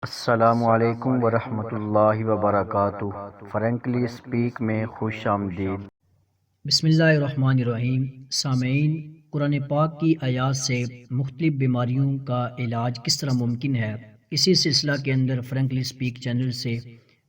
السلام علیکم ورحمۃ اللہ وبرکاتہ۔ فرینکلی اسپیک میں خوش آمدید۔ بسم اللہ الرحمن الرحیم۔ سامعین، قرآن پاک کی آیات سے مختلف بیماریوں کا علاج کس طرح ممکن ہے، اسی سلسلہ کے اندر فرینکلی اسپیک چینل سے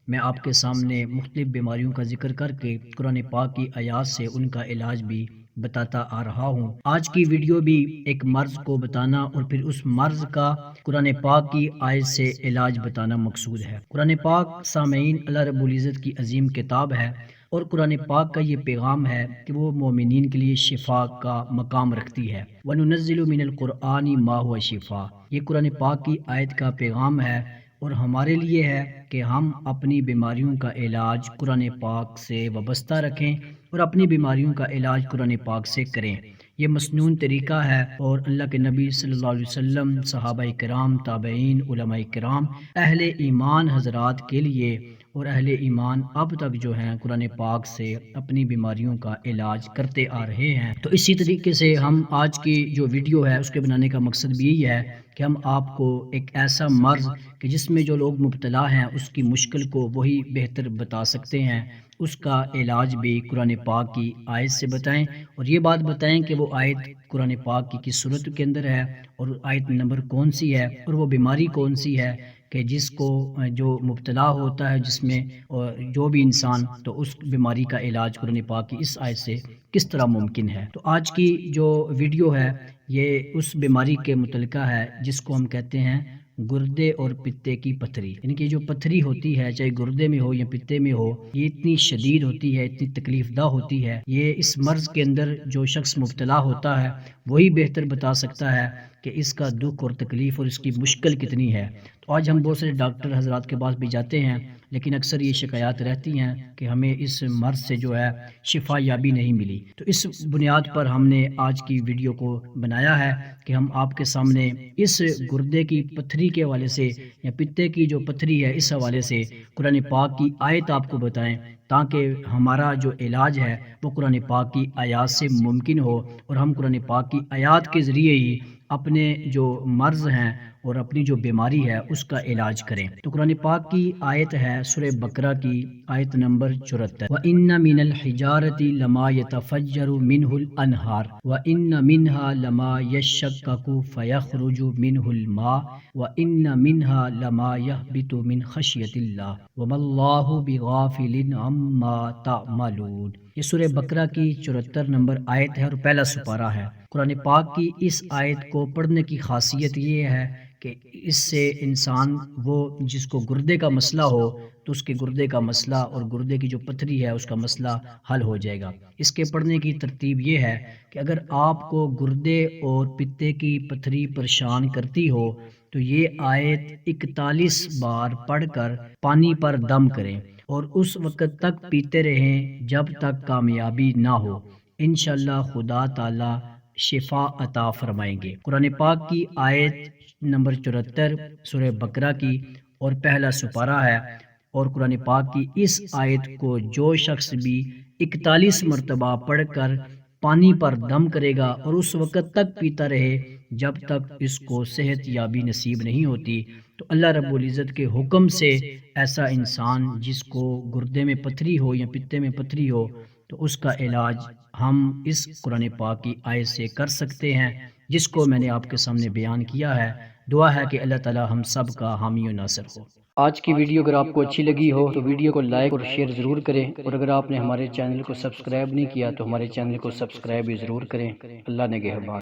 میں آپ کے سامنے مختلف بیماریوں کا ذکر کر کے قرآن پاک کی آیات سے ان کا علاج بھی بتاتا آ رہا ہوں۔ آج کی ویڈیو بھی ایک مرض کو بتانا اور پھر اس مرض کا قرآن پاک کی آیت سے علاج بتانا مقصود ہے۔ قرآن پاک سامعین اللہ رب العزت کی عظیم کتاب ہے، اور قرآن پاک کا یہ پیغام ہے کہ وہ مومنین کے لیے شفا کا مقام رکھتی ہے۔ وَنُنَزِّلُ مِنَ الْقُرْآنِ مَا هُوَ شِفَاء، یہ قرآن پاک کی آیت کا پیغام ہے اور ہمارے لیے ہے کہ ہم اپنی بیماریوں کا علاج قرآن پاک سے وابستہ رکھیں اور اپنی بیماریوں کا علاج قرآن پاک سے کریں۔ یہ مسنون طریقہ ہے اور اللہ کے نبی صلی اللہ علیہ وسلم، صحابہ کرام، تابعین، علماء کرام، اہل ایمان حضرات کے لیے اور اہل ایمان اب تک جو ہیں قرآن پاک سے اپنی بیماریوں کا علاج کرتے آ رہے ہیں۔ تو اسی طریقے سے ہم آج کی جو ویڈیو ہے اس کے بنانے کا مقصد بھی یہی ہے کہ ہم آپ کو ایک ایسا مرض کہ جس میں جو لوگ مبتلا ہیں اس کی مشکل کو وہی بہتر بتا سکتے ہیں، اس کا علاج بھی قرآن پاک کی آیت سے بتائیں، اور یہ بات بتائیں کہ وہ آیت قرآن پاک کی کس صورت کے اندر ہے اور آیت نمبر کون سی ہے اور وہ بیماری کون سی ہے کہ جس کو جو مبتلا ہوتا ہے جس میں جو بھی انسان، تو اس بیماری کا علاج قرآن پاک کی اس آیت سے کس طرح ممکن ہے۔ تو آج کی جو ویڈیو ہے یہ اس بیماری کے متعلقہ ہے جس کو ہم کہتے ہیں گردے اور پتے کی پتھری، یعنی کہ جو پتھری ہوتی ہے چاہے گردے میں ہو یا پتے میں ہو، یہ اتنی شدید ہوتی ہے، اتنی تکلیف دہ ہوتی ہے۔ یہ اس مرض کے اندر جو شخص مبتلا ہوتا ہے وہی بہتر بتا سکتا ہے کہ اس کا دکھ اور تکلیف اور اس کی مشکل کتنی ہے۔ تو آج ہم بہت سے ڈاکٹر حضرات کے پاس بھی جاتے ہیں، لیکن اکثر یہ شکایات رہتی ہیں کہ ہمیں اس مرض سے جو ہے شفا یابی نہیں ملی۔ تو اس بنیاد پر ہم نے آج کی ویڈیو کو بنایا ہے کہ ہم آپ کے سامنے اس گردے کی پتھری کے حوالے سے یا پتے کی جو پتھری ہے اس حوالے سے قرآن پاک کی آیت آپ کو بتائیں، تاکہ ہمارا جو علاج ہے وہ قرآن پاک کی آیات سے ممکن ہو اور ہم قرآن پاک کی آیات کے ذریعے ہی اپنے جو مرض ہیں اور اپنی جو بیماری ہے اس کا علاج کریں۔ تو قرآن پاک کی آیت ہے سورہ بقرہ کی آیت نمبر 74، وَإِنَّ مِنَ الْحِجَارَةِ لَمَا يَتَفَجَّرُ مِنْهُ الْأَنْهَارُ وَإِنَّ مِنْهَا لَمَا يَشَّقَّقُ فَيَخْرُجُ مِنْهُ الْمَاءُ وَإِنَّ مِنْهَا لَمَا يَهْبِطُ مِنْ خَشْيَةِ اللَّهِ وَمَا اللَّهُ بِغَافِلٍ عَمَّا تَعْمَلُونَ۔ یہ سورہ بقرہ کی 74 نمبر آیت ہے اور پہلا سپارہ ہے۔ قرآن پاک کی اس آیت کو پڑھنے کی خاصیت یہ ہے کہ اس سے انسان وہ جس کو گردے کا مسئلہ ہو تو اس کے گردے کا مسئلہ اور گردے کی جو پتھری ہے اس کا مسئلہ حل ہو جائے گا۔ اس کے پڑھنے کی ترتیب یہ ہے کہ اگر آپ کو گردے اور پتے کی پتھری پریشان کرتی ہو تو یہ آیت 41 بار پڑھ کر پانی پر دم کریں اور اس وقت تک پیتے رہیں جب تک کامیابی نہ ہو۔ انشاءاللہ خدا تعالی شفا عطا فرمائیں گے۔ قرآن پاک کی آیت نمبر 74 سورہ بقرہ کی اور پہلا سپارہ ہے، اور قرآن پاک کی اس آیت کو جو شخص بھی 41 مرتبہ پڑھ کر پانی پر دم کرے گا اور اس وقت تک پیتا رہے جب تک اس کو صحت یابی نصیب نہیں ہوتی، تو اللہ رب العزت کے حکم سے ایسا انسان جس کو گردے میں پتھری ہو یا پتے میں پتھری ہو تو اس کا علاج ہم اس قرآن پاک کی آیت سے کر سکتے ہیں، جس کو میں نے آپ کے سامنے بیان کیا ہے۔ دعا ہے کہ اللہ تعالی ہم سب کا حامی و ناصر ہو۔ آج کی ویڈیو اگر آپ کو اچھی لگی ہو تو ویڈیو کو لائک اور شیئر ضرور کریں، اور اگر آپ نے ہمارے چینل کو سبسکرائب نہیں کیا تو ہمارے چینل کو سبسکرائب بھی ضرور کریں۔ اللہ نگہبان۔